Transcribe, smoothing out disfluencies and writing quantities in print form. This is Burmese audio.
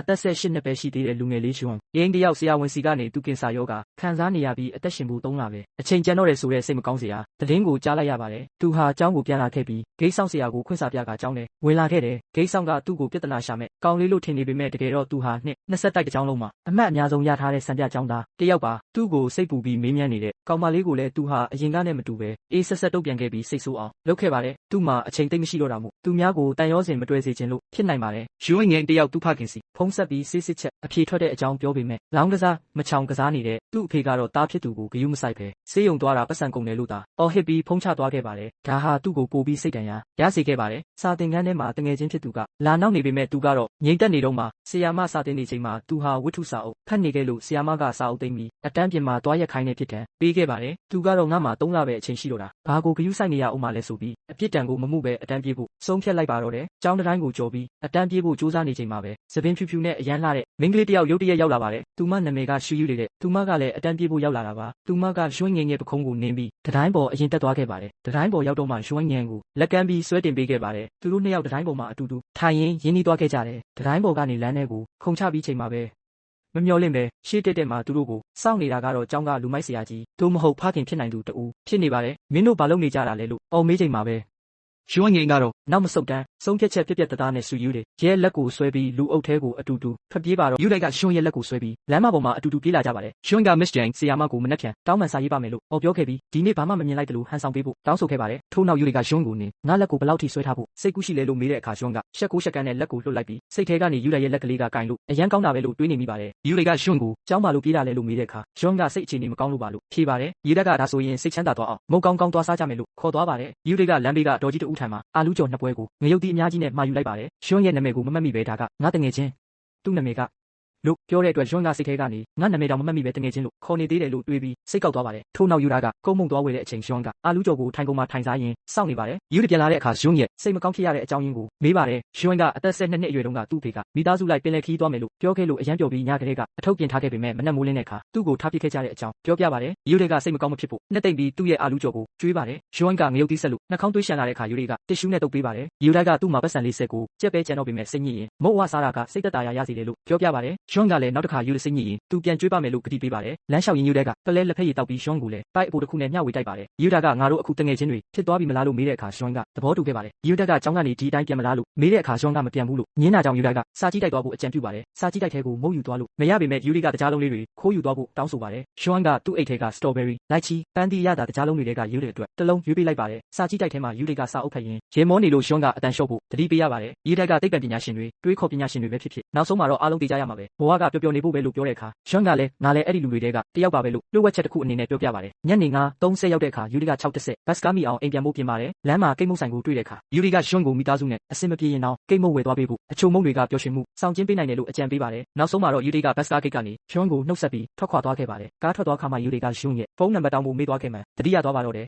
အသက်18နှစ်ပဲရှိသေးတဲ့လူငယ်လေးရွှန်အင်းတယောက်ဆရာဝန်စီကနေသူကင်ဆာရောဂါခံစားနေရပြီးအသက်ရှင်ဖို့3လပဲအချိန်ကျန်တော့တယ်ဆိုတဲ့စိတ်မကောင်းစရာသတင်းကိုကြားလိုက်ရပါတယ်သူဟာအကြောင်းကိုပြန်လာခဲ့ပြီးဂိတ်ဆောင်ဆရာကိုခွင့်စာပြကအကြောင်းနဲ့ဝင်လာခဲ့တယ်ဂိတ်ဆောင်ကသူ့ကိုပြဿနာရှာမဲ့ကောင်းလေးလို့ထင်နေပေမဲ့တကယ်တော့သူဟာ20တိုက်အကြောင်းလုံးမှာအမှတ်အများဆုံးရထားတဲ့စံပြကျောင်းသားတယောက်ပါသူ့ကိုစိတ်ပူပြီးမေးမြန်းနေတဲ့ကောင်မလေးကိုလည်းသူဟာအရင်ကနဲ့မတူပဲအေးဆက်ဆက်တုတ်ပြန်ခဲ့ပြီးစိတ်ဆိုးအောင်လုပ်ခဲ့ပါတယ်သူ့မှာအချိန်သိမ့်မရှိတော့တာမို့သူများကိုတန်ရောစင်မတွေ့စေခြင်းလို့ဖြစ်နိုင်ပါတယ်ရွှင်ငယ်တယောက်သူ့ဖခင်စီဖုံးဆက်ပြီးစစ်စစ်ချက်အဖြေထွက်တဲ့အကြောင်းပြောပေမဲ့လောင်းကစားမချောင်ကစားနေတဲ့သူ့အဖေကတော့တားဖြစ်သူကိုဂယုမဆိုင်ပဲဆေးရုံသွားတာပတ်စံကုန်တယ်လို့သာအော်ဟစ်ပြီးဖုံးချသွားခဲ့ပါတယ်ဒါဟာသူ့ကိုပိုပြီးစိတ်တန်ရစေခဲ့ပါတယ်စာသင်ခန်းထဲမှာတငယ်ချင်းဖြစ်သူကလာနောက်နေပေမဲ့သူကတော့ငြိမ်သက်နေတော့မှဆရာမစာသင်နေချိန်မှာသူဟာဝတ္ထုစာအုပ်ဖတ်နေခဲ့လို့ဆရာမကစာအုပ်သိမ်းပြီးအတန်းပြင်မှာတွားရက်ခိုင်းတဲ့ဖြစ်တယ်ပေးခဲ့ပါတယ်သူကတော့ငါ့မှာ3လပဲအချိန်ရှိတော့တာဘာကိုဂယုဆိုင်နေရအောင်မလဲဆိုပြီးအပြစ်ဒဏ်ကိုမမှုပဲအတန်းပြေးဖို့ဆုံးဖြတ်လိုက်ပါတော့တယ်ကျောင်းတိုင်းကိုကြော်ပြီးအတန်းပြေးဖို့စူးစမ်းနေချိန်မှာပဲသပင်ဖြူဖြူနဲ့အရန်လှတဲ့မိန်းကလေးတယောက်ရုတ်တရက်ရောက်လာပါတယ်သူမနာမည်ကရှူယူနေတဲ့သူမကလည်းအတန်းပြေးဖို့ရောက်လာတာပါသူမကရွှင်ငယ်ငယ်ပခုံးကိုနင်းပြီးတတိုင်းပေါ်အရင်တက်သွားခဲ့ပါတယ်တတိုင်းပေါ်ရောက်တော့မှရွှင်ငယ်ကိုလက်ကမ်းပြီးဆွဲတင်ပေးခဲ့ပါတယ်သူတို့2ယောက်တတိုင်းပေါ်မှာအတူတူထိုင်ရင်းရင်းနှီးသွားခဲ့ကြတယ်တတိုင်းပေါ်ကနေလမ်းထဲကိုခုန်ချပြီးချိန်မှာပဲမမျော်လင့်ပဲရှေ့တက်မှာသူတို့ကိုစောင့်နေတာကတော့ကျောင်းကလူမိုက်ဆရာကြီးတို့မဟုတ်ဖခင်ဖြစ်နိုင်သူတူဖြစ်နေပါတယ်မင်းတို့ဘာလုပ်နေကြတာလဲလို့အော်မေးချိန်မှာပဲရွှင်ငယ်ကတော့နောက်မဆုတ်တန်းဆုံးဖြတ်ချက်ပြက်သားနဲ့ဆူယူတယ်ရဲလက်ကိုဆွဲပြီးလူအုပ်ထဲကိုအတူတူထွက်ပြေးပါတော့ယူလိုက်ကရွှင်ရဲ့လက်ကိုဆွဲပြီးလမ်းမပေါ်မှာအတူတူပြေးလာကြပါတယ်ရွှင်က Miss Jane ဆရာမကိုမနှက်ဖြန်တောင်းပန်စာရေးပါမယ်လို့အော်ပြောခဲ့ပြီးဒီနေ့ဘာမှမမြင်လိုက်တယ်လို့ဟန်ဆောင်ပေးဖို့တောင်းဆိုခဲ့ပါတယ်ထို့နောက်ယူလိုက်ကရွှင်ကိုနေငါလက်ကိုဘယ်လောက်ထိဆွဲထားဖို့စိတ်ကူးရှိလဲလို့မေးတဲ့အခါရွှင်ကရှက်ကိုရှက်ကန်းနဲ့လက်ကိုလွှတ်လိုက်ပြီးစိတ်ထဲကနေယူလိုက်ရဲ့လက်ကလေးကကင်လို့အရန်ကောင်းတာပဲလို့တွေးနေမိပါတယ်ယူလိုက်ကရွှင်ကိုကြောင်းပါလို့ပြေးလာလဲလို့မေးတဲ့အခါရွှင်ကစိတ်အခြေအနေမကောင်းလို့ပါလို့ဖြေပါတယ်ရေတက်ကဒါဆိုရင်စိတ်ချမ်းသာသွားအောင်မုတ်ကောင်းကောင်းသွားစားကြမယ်လို့ခေါ်သွားပါတယ်ယူလိုက်ကလမ်းဘေးကဒေါ်ကြီးတူထံမှာအာလူးကြော်နှစ်ပွဲကိုငရုတ်တီအများကြီးနဲ့မှာယူလိုက်ပါတယ်ရွှင်ရဲ့နာမည်ကိုမမှတ်မိပဲဒါကငါတငယ်ချင်းသူ့နာမည်ကလို့ပြောတဲ့အတွက်ရွှင်ကစိတ်ထဲကနေငါနာမည်တောင်မမှတ်မိပဲတငယ်ချင်းလို့ခေါ်နေသေးတယ်လို့တွေးပြီးစိတ်ကောက်သွားပါတယ်ထို့နောက်ယူတာကကုန်းမုံသွားဝေတဲ့အချိန်ရွှင်ကအာလူးကြော်ကိုထိုင်ကုန်မှာထိုင်စားရင်စောင့်နေပါတယ်ယူတပြန်လာတဲ့အခါရွှင်ရဲ့စိတ်မကောင်းဖြစ်ရတဲ့အကြောင်းရင်းကိုမေးပါတယ်ရွှင်ကအသက်12နှစ်အရွယ်တုန်းကသူ့ဖေကမိသားစုလိုက်ပင်လယ်ခီးသွားမယ်လို့ပြောခဲ့လို့အရန်ပျော်ပြီးညကလေးကအထုပ်ပြင်ထားခဲ့ပေမဲ့မနက်မိုးလင်းတဲ့အခါသူ့ကိုထားပစ်ခဲ့ကြတဲ့အကြောင်းပြောပြပါတယ်ယူတွေကစိတ်မကောင်းမဖြစ်ဖို့နှစ်သိမ့်ပြီးသူ့ရဲ့အာလူးကြော်ကိုကျွေးပါတယ်ရွှင်ကငရုတ်တီးဆက်လို့နှာခေါင်းသွေးရှန်လာတဲ့အခါယူတွေကတစ်ရှူးနဲ့တုပ်ပေးပါတယ်ယူတိုက်ကသူ့မှာပတ်စံလေးဆက်ကိုကြက်ပဲကြံတော့ပေမဲ့စိတ်ညစ်ရင်မုတ်ဝစားတာကစိတ်သက်သာရစေတယ်လို့ပြောပြပါတယ်ရွှင်ကလည်းနောက်တစ်ခါယူစိတ်ညစ်ရင်သူပြန်ကျွေးပါမယ်လို့ကတိပေးပါတယ်လမ်းလျှောက်ရင်ယူတဲ့ကပလဲလက်ဖက်ရည်တောက်ပြီးရွှင်ကိုလည်းတိုက်အပိုတစ်ခုနဲ့မျှဝေတိုက်ပါတယ်ယူတာကငါတို့အခုတငယ်ချင်းတွေဖြစ်သွားပြီမလားလို့မေးတဲ့အခါရွှင်ကသဘောတူခဲ့ပါတယ်ယူတက်ကကျောင်းကနေဒီအတိုင်းပြန်မလားလို့မေးတဲ့အခါရွှင်ကမပြန်ဘူးလို့ညင်းနာကြောင်ယူတက်ကစာကြည့်တိုက်သွားဖို့အကြံပြုပါတယ်စာကြည့်တိုက်ထဲကိုမုတ်ယူသွားလို့မရပေမဲ့ယူရီကတကြားလုံးလေးတွေခိုးယူသွားဖို့တောင်းဆိုပါတယ်ရွှင်ကသူ့အိတ်ထဲကစတော်ဘယ်ရီလိုက်ချီပန်းသီးရတာတကြားလုံးတွေကယူတဲ့အတွက်တစ်လုံးရွေးပေးလိုက်ပါတယ်စာကြည့်တိုက်ထဲမှာယူရီကစာအုပ်ဖတ်ရင်ရေမောနေလို့ရွှင်ကအတန်လျှော့ဖို့တတိပေးရပါတယ်ယူတက်ကသိပ္ပံပညာရှင်တွေတွေးခေါ်ပညာရှင်တွေပဲဖြစ်ဖြစ်နောက်ဆုံးမှာတော့အားလုံးသိကြရမှာပဲဘဝကပျော်ပျော်နေဖို့ပဲလို့ပြောတဲ့အခါရွှင်ကလည်းငါလည်းအဲ့ဒီလူတွေတဲကတယောက်ပါပဲလို့လျှို့ဝှက်ချက်တစ်ခုအနေနဲ့ပြောပြပါတယ်ညနေ9:30ရောက်တဲ့အခါယူရီက6:30ဘတ်စကားမီအောင်အိမ်ပြန်ဖို့ပြင်ပါတယ်လမ်းမှာကိတ်မုတ်ဆိုင်ကိုတွေ့တဲ့အခါယူရီကရွှင်ကိုမိသားစုနဲ့အဆင်မပြေရင်တော့ကိတ်မုတ်ဝယ်သွားပေးဖို့အချို့မုတ်တွေကပျော်ရွှင်မှုစောင့်ကျင်းပေးနိုင်တယ်လို့အကြံပေးပါတယ်နောက်ဆုံးမှာတော့ယူရီကဘတ်စကားဂိတ်ကနေရွှင်ကိုနှုတ်ဆက်ပြီးထွက်ခွာသွားခဲ့ပါတယ်ကားထွက်သွားခါမှယူရီကရွှင်ရဲ့ဖုန်းနံပါတ်တောင်းဖို့မေးသွားခဲ့မှတတိယသွားပါတော့တယ်